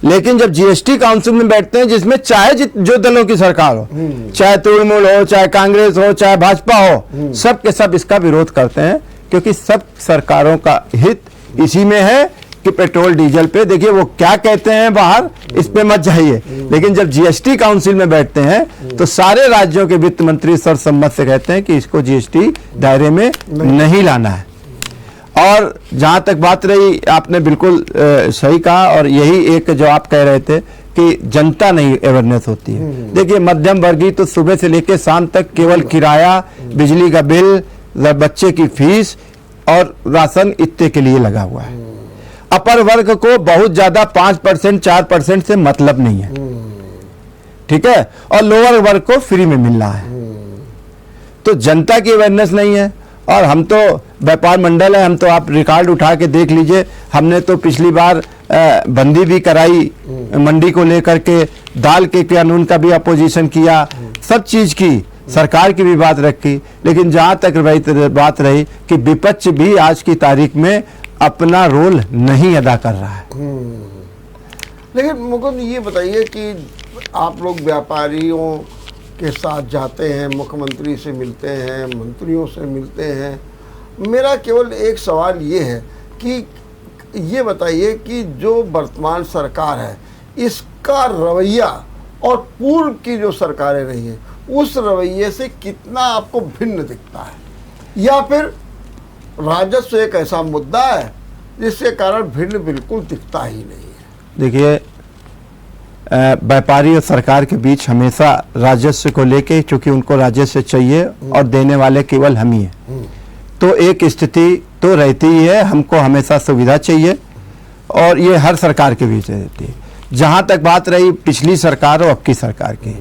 लेकिन जब जीएसटी काउंसिल में बैठते हैं, जिसमें चाहे जो दलों की सरकार हो, चाहे तृणमूल हो, चाहे कांग्रेस हो, चाहे भाजपा हो, सब के सब इसका विरोध करते हैं, क्योंकि सब सरकारों का हित इसी में है कि पेट्रोल डीजल पे, देखिए वो क्या कहते हैं बाहर, इस पे मत जाइए, लेकिन जब जीएसटी काउंसिल में बैठते हैं तो सारे राज्यों के वित्त मंत्री सर्वसम्मत से कहते हैं कि इसको जीएसटी दायरे में नहीं लाना है। और जहां तक बात रही, आपने बिल्कुल सही कहा, और यही एक जो आप कह रहे थे कि जनता नहीं अवेयरनेस होती है। देखिए मध्यम वर्गीय तो सुबह से लेकर शाम तक केवल किराया, बिजली का बिल, बच्चे की फीस और राशन इतने के लिए लगा हुआ है। अपर वर्ग को बहुत ज्यादा 5% 4% से मतलब नहीं है, ठीक है, और लोअर वर्ग को फ्री में मिल रहा है। तो जनता की अवेयरनेस नहीं है। और हम तो व्यापार मंडल है, हम तो आप रिकॉर्ड उठा के देख लीजिए, हमने तो पिछली बार बंदी भी कराई मंडी को लेकर के, दाल के कानून का भी अपोजिशन किया, सब चीज की, सरकार की भी बात रखी, लेकिन जहां तक बात रही कि विपक्ष भी आज की तारीख में अपना रोल नहीं अदा कर रहा है। लेकिन मुकुंद ये बताइए कि आप लोग व्यापारियों के साथ जाते हैं, मुख्यमंत्री से मिलते हैं, मंत्रियों से मिलते हैं, मेरा केवल एक सवाल ये है कि ये बताइए कि जो वर्तमान सरकार है, इसका रवैया और पूर्व की जो सरकारें रही हैं उस रवैये से कितना आपको भिन्न दिखता है, या फिर राजस्व एक ऐसा मुद्दा है जिसके कारण भिन्न बिल्कुल दिखता ही नहीं है? देखिए व्यापारी और सरकार के बीच हमेशा राजस्व को लेके, चूंकि उनको राजस्व चाहिए और देने वाले केवल हम ही हैं, तो एक स्थिति तो रहती ही है, हमको हमेशा सुविधा चाहिए, और ये हर सरकार के बीच रहती है। जहां तक बात रही पिछली सरकार और अब की सरकार की,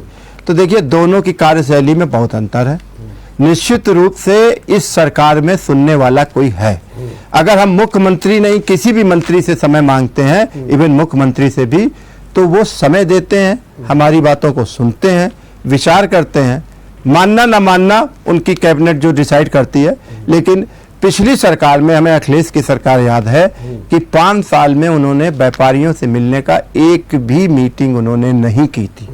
तो देखिए दोनों की कार्यशैली में बहुत अंतर है। निश्चित रूप से इस सरकार में सुनने वाला कोई है। अगर हम मुख्यमंत्री नहीं किसी भी मंत्री से समय मांगते हैं, इवन मुख्यमंत्री से भी, तो वो समय देते हैं, हमारी बातों को सुनते हैं, विचार करते हैं, मानना ना मानना उनकी कैबिनेट जो डिसाइड करती है। लेकिन पिछली सरकार में, हमें अखिलेश की सरकार याद है कि 5 साल में उन्होंने व्यापारियों से मिलने का एक भी मीटिंग उन्होंने नहीं की थी।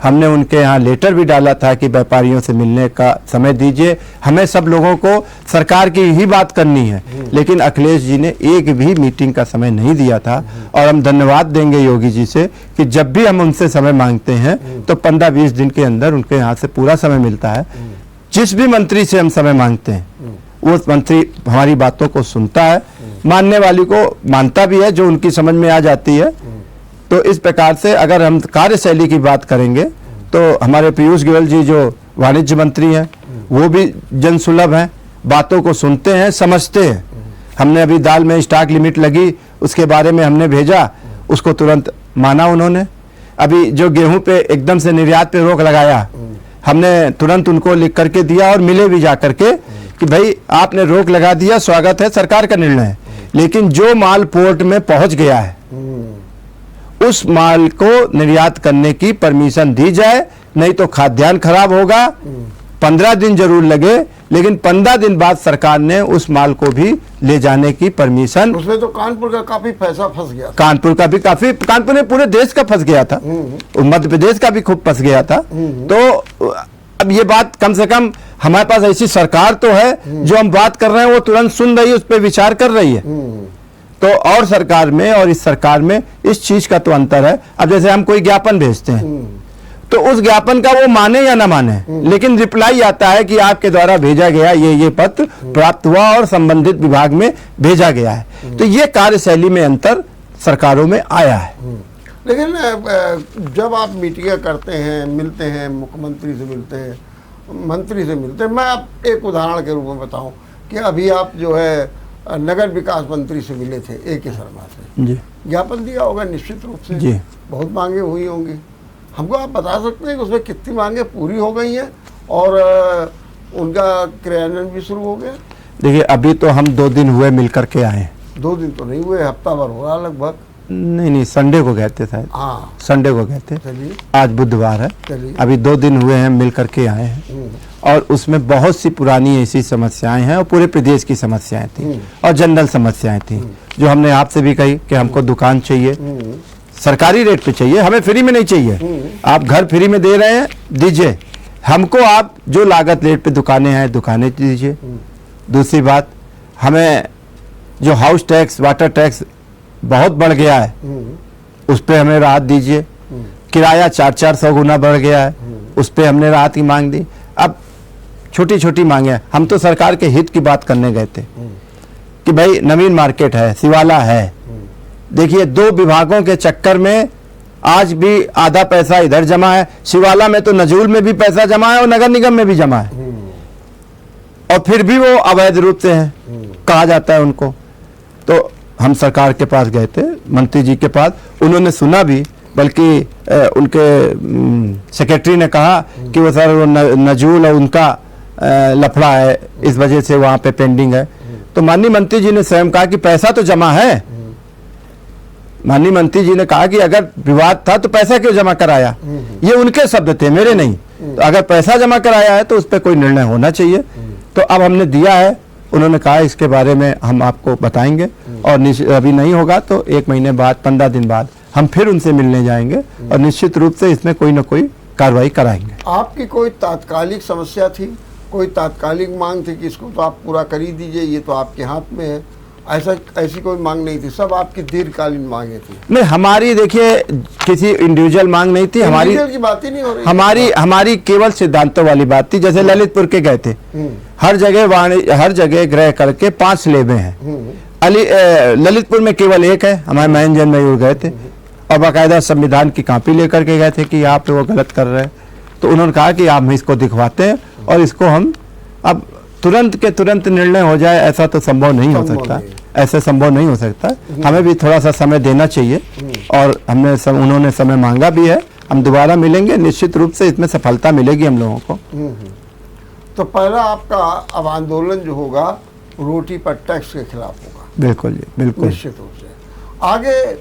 हमने उनके यहाँ लेटर भी डाला था कि व्यापारियों से मिलने का समय दीजिए, हमें सब लोगों को सरकार की ही बात करनी है, लेकिन अखिलेश जी ने एक भी मीटिंग का समय नहीं दिया था। और हम धन्यवाद देंगे योगी जी से कि जब भी हम उनसे समय मांगते हैं तो 15-20 दिन के अंदर उनके यहाँ से पूरा समय मिलता है। जिस भी मंत्री से हम समय मांगते हैं वो मंत्री हमारी बातों को सुनता है, मानने वाली को मानता भी है, जो उनकी समझ में आ जाती है। तो इस प्रकार से अगर हम कार्यशैली की बात करेंगे तो हमारे पीयूष गोयल जी जो वाणिज्य मंत्री हैं वो भी जनसुलभ हैं, बातों को सुनते हैं, समझते हैं। हमने अभी दाल में स्टॉक लिमिट लगी, उसके बारे में हमने भेजा, उसको तुरंत माना उन्होंने। अभी जो गेहूं पे एकदम से निर्यात पे रोक लगाया, हमने तुरंत उनको लिख करके दिया और मिले भी जा करके कि भाई आपने रोक लगा दिया, स्वागत है, सरकार का निर्णय है, लेकिन जो माल पोर्ट में पहुंच गया है उस माल को निर्यात करने की परमिशन दी जाए, नहीं तो खाद्यान्न खराब होगा। 15 दिन जरूर लगे, लेकिन 15 दिन बाद सरकार ने उस माल को भी ले जाने की परमिशन। उसमें तो कानपुर का काफी पैसा फंस गया था। कानपुर का भी काफी, कानपुर में पूरे देश का फंस गया था, मध्य प्रदेश का भी खूब फंस गया था। तो अब ये बात, कम से कम हमारे पास ऐसी सरकार तो है जो हम बात कर रहे हैं वो तुरंत सुन रही है, उस पर विचार कर रही है। तो और सरकार में और इस सरकार में इस चीज का तो अंतर है। अब जैसे हम कोई ज्ञापन भेजते हैं तो उस ज्ञापन का वो माने या ना माने, लेकिन रिप्लाई आता है कि आपके द्वारा भेजा गया ये पत्र प्राप्त हुआ और संबंधित विभाग में भेजा गया है। तो ये कार्यशैली में अंतर सरकारों में आया है। लेकिन जब आप मीटिंगें करते हैं, मिलते हैं, मुख्यमंत्री से मिलते हैं, मंत्री से मिलते हैं, मैं आप एक उदाहरण के रूप में बताऊं कि अभी आप जो है नगर विकास मंत्री से मिले थे A.K. शर्मा से, जी ज्ञापन दिया होगा निश्चित रूप से, जी बहुत मांगे हुई होंगी। हमको आप बता सकते हैं कि उसमें कितनी मांगे पूरी हो गई हैं और उनका क्रियान्वयन भी शुरू हो गया? देखिए, अभी तो हम 2 दिन हुए मिल करके आए हैं। 2 दिन तो नहीं हुए, हफ्ता भर हो रहा लगभग। नहीं, संडे को गए थे शायद। हाँ, संडे को गए थे। चलिए आज बुधवार है, चलिए। अभी 2 दिन हुए हैं मिल करके आए हैं। और उसमें बहुत सी पुरानी ऐसी समस्याएं हैं और पूरे प्रदेश की समस्याएं थी और जनरल समस्याएं थी, जो हमने आपसे भी कही कि हमको दुकान चाहिए, सरकारी रेट पे चाहिए, हमें फ्री में नहीं चाहिए। आप घर फ्री में दे रहे हैं, दीजिए हमको। आप जो लागत रेट पे दुकानें हैं, दुकानें दीजिए। दूसरी बात, हमें जो हाउस टैक्स, वाटर टैक्स बहुत बढ़ गया है, उस पे हमें राहत दीजिए। किराया 400 गुना बढ़ गया है, उस पे हमने राहत की मांग दी। अब छोटी छोटी मांगे, हम तो सरकार के हित की बात करने गए थे कि भाई नवीन मार्केट है, शिवाला है। देखिए, 2 विभागों के चक्कर में आज भी आधा पैसा इधर जमा है। शिवाला में तो नजूल में भी पैसा जमा है और नगर निगम में भी जमा है, और फिर भी वो अवैध रूप से है कहा जाता है उनको। तो हम सरकार के पास गए थे, मंत्री जी के पास, उन्होंने सुना भी, बल्कि उनके सेक्रेटरी ने कहा कि वो सर वो नजूल और उनका लफड़ा है, इस वजह से वहाँ पे पेंडिंग है। तो माननीय मंत्री जी ने स्वयं कहा कि पैसा तो जमा है। माननीय मंत्री जी ने कहा कि अगर विवाद था तो पैसा क्यों जमा कराया, ये उनके शब्द थे, मेरे नहीं। तो अगर पैसा जमा कराया है तो उस पर कोई निर्णय होना चाहिए। तो अब हमने दिया है, उन्होंने कहा इसके बारे में हम आपको बताएंगे, और अभी नहीं होगा तो 1 महीने बाद, 15 दिन बाद हम फिर उनसे मिलने जाएंगे और निश्चित रूप से इसमें कोई ना कोई कार्रवाई कराएंगे। आपकी कोई तात्कालिक समस्या थी, कोई तात्कालिक मांग थी कि इसको तो आप पूरा कर ही दीजिए, ये तो आपके हाथ में है, ऐसी कोई मांग नहीं थी? सब आपकी दीर्घकालीन मांगे थी? नहीं, हमारी देखिए किसी इंडिविजुअल मांग नहीं थी, हमारी की बात ही नहीं हो रही। हमारी केवल सिद्धांतों वाली बात थी। जैसे ललितपुर के गए थे, हर जगह ग्रह करके 5 स्लेबें हैं। ललितपुर में केवल 1 है। हमारे महन मयूर गए थे और बाकायदा संविधान की कॉपी लेकर के गए थे कि आप वो गलत कर रहे हैं। तो उन्होंने कहा कि आप इसको दिखवाते हैं और इसको हम अब तुरंत के तुरंत निर्णय हो जाए, ऐसा तो संभव नहीं हो सकता। ऐसे संभव नहीं हो सकता, हमें भी थोड़ा सा समय देना चाहिए। और उन्होंने समय मांगा भी है। हम दोबारा मिलेंगे, निश्चित रूप से इसमें सफलता मिलेगी हम लोगों को। तो पहला आपका अब आंदोलन जो होगा रोटी पर टैक्स के खिलाफ होगा? बिल्कुल जी, बिल्कुल, निश्चित रूप से। आगे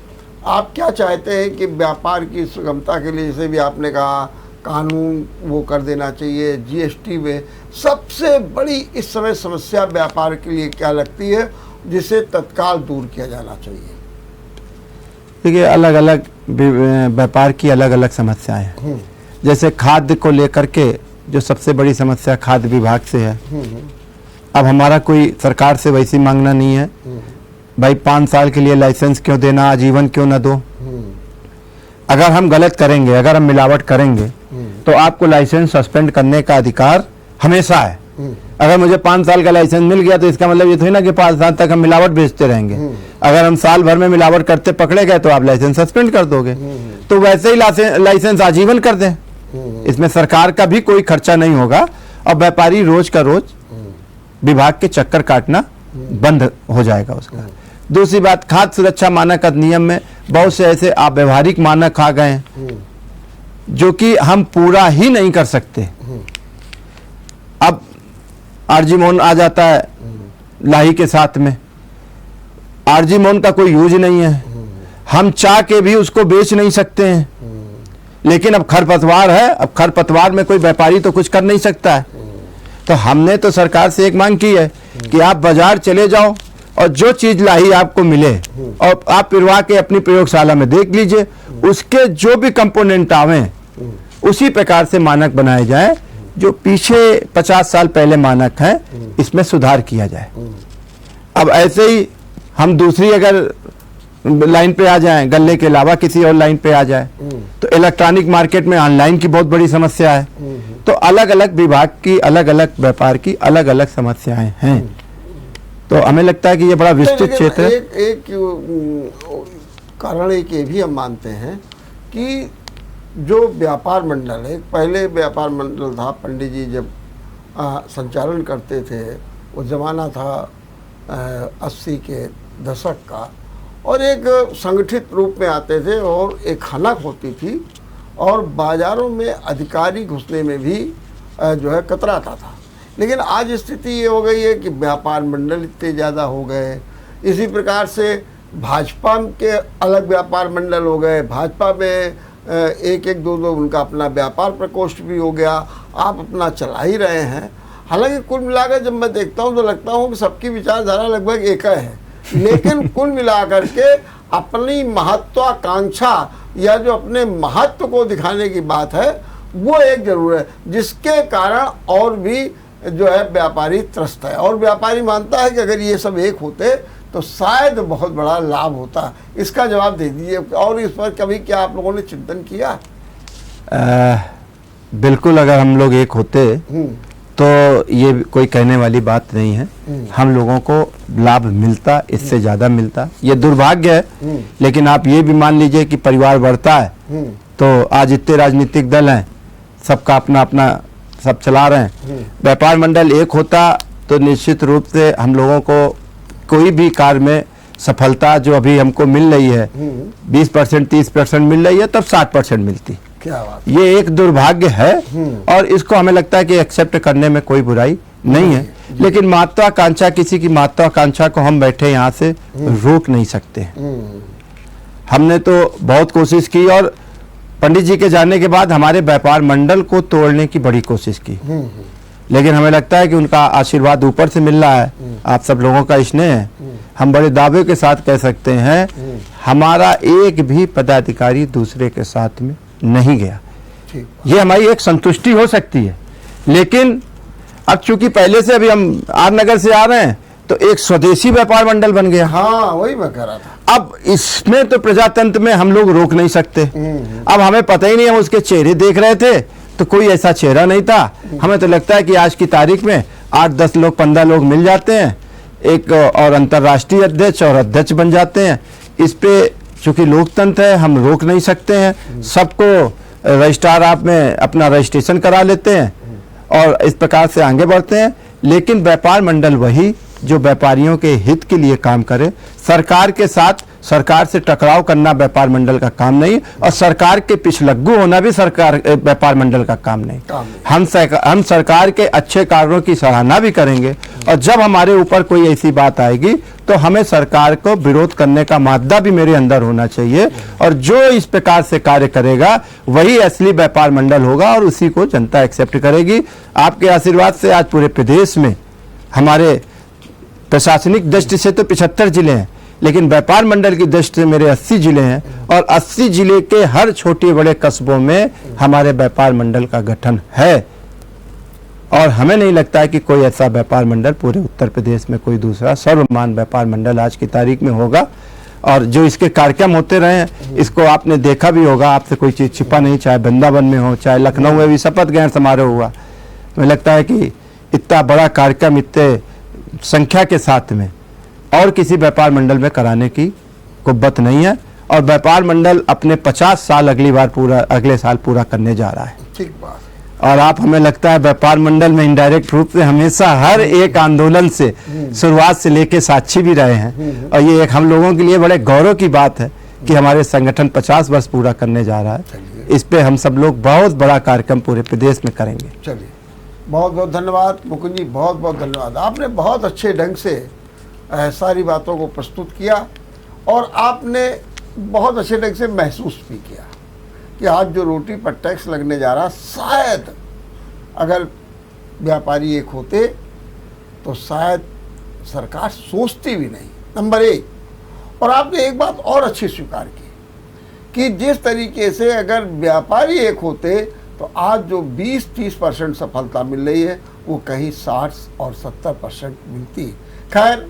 आप क्या चाहते हैं कि व्यापार की सुगमता के लिए, जैसे भी आपने कहा कानून वो कर देना चाहिए, जीएसटी में सबसे बड़ी इस समय समस्या व्यापार के लिए क्या लगती है जिसे तत्काल दूर किया जाना चाहिए? देखिए, अलग अलग व्यापार की अलग अलग समस्याएं हैं। जैसे खाद्य को लेकर के जो सबसे बड़ी समस्या खाद्य विभाग से है। अब हमारा कोई सरकार से वैसी मांगना नहीं है भाई 5 साल के लिए लाइसेंस क्यों देना, आजीवन क्यों ना दो। अगर हम गलत करेंगे, अगर हम मिलावट करेंगे तो आपको लाइसेंस सस्पेंड करने का अधिकार हमेशा है। अगर मुझे 5 साल का लाइसेंस मिल गया तो इसका मतलब ये थोड़ी ना कि 5 साल तक हम मिलावट बेचते रहेंगे। अगर हम साल भर में मिलावट करते पकड़े गए तो आप लाइसेंस सस्पेंड कर दोगे। तो वैसे ही लाइसेंस आजीवन कर दें, इसमें सरकार का भी कोई खर्चा नहीं होगा और व्यापारी रोज का रोज विभाग के चक्कर काटना बंद हो जाएगा उसका। दूसरी बात, खाद्य सुरक्षा मानक अधिनियम में बहुत से ऐसे व्यवहारिक मानक आ गए हैं जो कि हम पूरा ही नहीं कर सकते। अब आर्जीमोन आ जाता है लाही के साथ में, आर्जीमोन का कोई यूज नहीं है, हम चाह के भी उसको बेच नहीं सकते हैं। लेकिन अब खरपतवार है, अब खरपतवार में कोई व्यापारी तो कुछ कर नहीं सकता है। तो हमने तो सरकार से एक मांग की है कि आप बाजार चले जाओ और जो चीज लाही आपको मिले और आप पिरवा के अपनी प्रयोगशाला में देख लीजिए, उसके जो भी कंपोनेंट आवे उसी प्रकार से मानक बनाए जाए। जो पीछे 50 साल पहले मानक हैं इसमें सुधार किया जाए। अब ऐसे ही हम दूसरी अगर लाइन पे आ जाएं, गल्ले के अलावा किसी और लाइन पे आ जाए। तो इलेक्ट्रॉनिक मार्केट में ऑनलाइन की बहुत बड़ी समस्या है। तो अलग अलग विभाग की, अलग अलग व्यापार की अलग अलग समस्याएं हैं। तो हमें लगता है कि ये बड़ा विस्तृत क्षेत्र है। एक कारण एक ये भी हम मानते हैं कि जो व्यापार मंडल है, पहले व्यापार मंडल था, पंडित जी जब संचालन करते थे, वो ज़माना था 80 के दशक का, और एक संगठित रूप में आते थे और एक हनक होती थी और बाज़ारों में अधिकारी घुसने में भी जो है कतराता था। लेकिन आज स्थिति ये हो गई है कि व्यापार मंडल इतने ज़्यादा हो गए। इसी प्रकार से भाजपा के अलग व्यापार मंडल हो गए, भाजपा में एक एक दो दो उनका अपना व्यापार प्रकोष्ठ भी हो गया, आप अपना चला ही रहे हैं। हालांकि कुल मिलाकर जब मैं देखता हूँ तो लगता हूँ कि सबकी विचारधारा लगभग एक है, लेकिन कुल मिलाकर के अपनी महत्वाकांक्षा या जो अपने महत्व को दिखाने की बात है वो एक जरूर है, जिसके कारण और भी जो है व्यापारी त्रस्त है। और व्यापारी मानता है कि अगर ये सब एक होते तो शायद बहुत बड़ा लाभ होता। इसका जवाब दे दीजिए, और इस पर कभी क्या आप लोगों ने चिंतन किया? बिल्कुल, अगर हम लोग एक होते तो ये कोई कहने वाली बात नहीं है। हम लोगों को लाभ मिलता, इससे ज़्यादा मिलता। ये दुर्भाग्य है, लेकिन आप ये भी मान लीजिए कि परिवार बढ़ता है तो आज इतने राजनीतिक दल हैं, सबका अपना अपना सब चला रहे हैं। व्यापार मंडल एक होता तो निश्चित रूप से हम लोगों को कोई भी कार्य में सफलता जो अभी हमको मिल रही है 20% 30% मिल रही है, तब 60% मिलती। क्या बात, ये एक दुर्भाग्य है और इसको हमें लगता है कि एक्सेप्ट करने में कोई बुराई नहीं है। लेकिन महत्वाकांक्षा, किसी की महत्वाकांक्षा को हम बैठे यहाँ से रोक नहीं सकते हैं। हमने तो बहुत कोशिश की और पंडित जी के जाने के बाद हमारे व्यापार मंडल को तोड़ने की बड़ी कोशिश की, लेकिन हमें लगता है कि उनका आशीर्वाद ऊपर से मिल रहा है, आप सब लोगों का स्नेह है। हम बड़े दावे के साथ कह सकते हैं हमारा एक भी पदाधिकारी दूसरे के साथ में नहीं गया। ये हमारी एक संतुष्टि हो सकती है, लेकिन अब चूंकि पहले से अभी हम आर नगर से आ रहे हैं तो एक स्वदेशी व्यापार मंडल बन गया। हाँ, वही मैं कह रहा था। अब इसमें तो प्रजातंत्र में हम लोग रोक नहीं सकते। अब हमें पता ही नहीं, हम उसके चेहरे देख रहे थे तो कोई ऐसा चेहरा नहीं था। हमें तो लगता है कि आज की तारीख में 8-10 लोग 15 लोग मिल जाते हैं, एक और अंतर्राष्ट्रीय अध्यक्ष और अध्यक्ष बन जाते हैं। इस पे चूंकि लोकतंत्र है, हम रोक नहीं सकते हैं। सबको रजिस्ट्रार आप में अपना रजिस्ट्रेशन करा लेते हैं और इस प्रकार से आगे बढ़ते हैं। लेकिन व्यापार मंडल वही जो व्यापारियों के हित के लिए काम करे। सरकार के साथ, सरकार से टकराव करना व्यापार मंडल का काम नहीं, और सरकार के पिछलग्गू होना भी सरकार व्यापार मंडल का काम नहीं। हम सरकार के अच्छे कार्यों की सराहना भी करेंगे, और जब हमारे ऊपर कोई ऐसी बात आएगी तो हमें सरकार को विरोध करने का मादा भी मेरे अंदर होना चाहिए, और जो इस प्रकार से कार्य करेगा वही असली व्यापार मंडल होगा और उसी को जनता एक्सेप्ट करेगी। आपके आशीर्वाद से आज पूरे प्रदेश में हमारे प्रशासनिक दृष्टि से तो 75 जिले हैं, लेकिन व्यापार मंडल की दृष्टि से मेरे 80 जिले हैं, और 80 जिले के हर छोटे बड़े कस्बों में हमारे व्यापार मंडल का गठन है। और हमें नहीं लगता है कि कोई ऐसा व्यापार मंडल पूरे उत्तर प्रदेश में कोई दूसरा सर्वमान्य व्यापार मंडल आज की तारीख में होगा। और जो इसके कार्यक्रम होते रहे हैं, इसको आपने देखा भी होगा, आपसे कोई चीज़ छिपा नहीं, चाहे वृंदावन में हो, चाहे लखनऊ में भी शपथ ग्रहण समारोह हुआ। मुझे लगता है कि इतना बड़ा कार्यक्रम इतने संख्या के साथ में और किसी व्यापार मंडल में कराने की कुव्वत नहीं है, और व्यापार मंडल अपने 50 साल अगले साल पूरा करने जा रहा है। ठीक बात। और आप, हमें लगता है व्यापार मंडल में इनडायरेक्ट रूप से हमेशा हर एक आंदोलन से शुरुआत से लेके साक्षी भी रहे हैं, और ये एक हम लोगों के लिए बड़े गौरव की बात है कि हमारे संगठन 50 वर्ष पूरा करने जा रहा है। इस पे हम सब लोग बहुत बड़ा कार्यक्रम पूरे प्रदेश में करेंगे। चलिए, बहुत बहुत धन्यवाद मुकुंद जी, बहुत बहुत धन्यवाद। आपने बहुत अच्छे ढंग से सारी बातों को प्रस्तुत किया, और आपने बहुत अच्छे ढंग से महसूस भी किया कि आज जो रोटी पर टैक्स लगने जा रहा, शायद अगर व्यापारी एक होते तो शायद सरकार सोचती भी नहीं, नंबर 1। और आपने एक बात और अच्छी स्वीकार की कि जिस तरीके से अगर व्यापारी एक होते तो आज जो 20-30% सफलता मिल रही है वो कहीं 60 और 70% मिलती। खैर,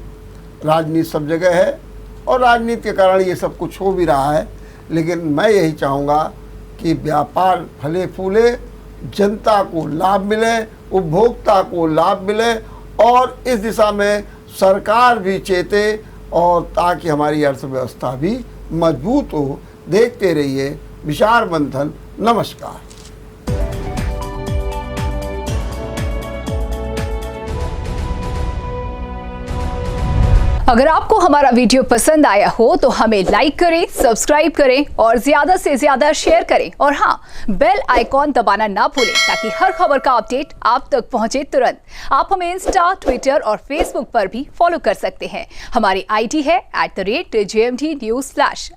राजनीति सब जगह है, और राजनीति के कारण ये सब कुछ हो भी रहा है। लेकिन मैं यही चाहूँगा कि व्यापार फले फूले, जनता को लाभ मिले, उपभोक्ता को लाभ मिले और इस दिशा में सरकार भी चेते और ताकि हमारी अर्थव्यवस्था भी मजबूत हो। देखते रहिए विचार मंथन। नमस्कार। अगर आपको हमारा वीडियो पसंद आया हो तो हमें लाइक करें, सब्सक्राइब करें और ज्यादा से ज्यादा शेयर करें और हाँ, बेल आइकॉन दबाना ना भूलें ताकि हर खबर का अपडेट आप तक पहुंचे तुरंत। आप हमें इंस्टा, ट्विटर और फेसबुक पर भी फॉलो कर सकते हैं। हमारी आईडी है @JMT News।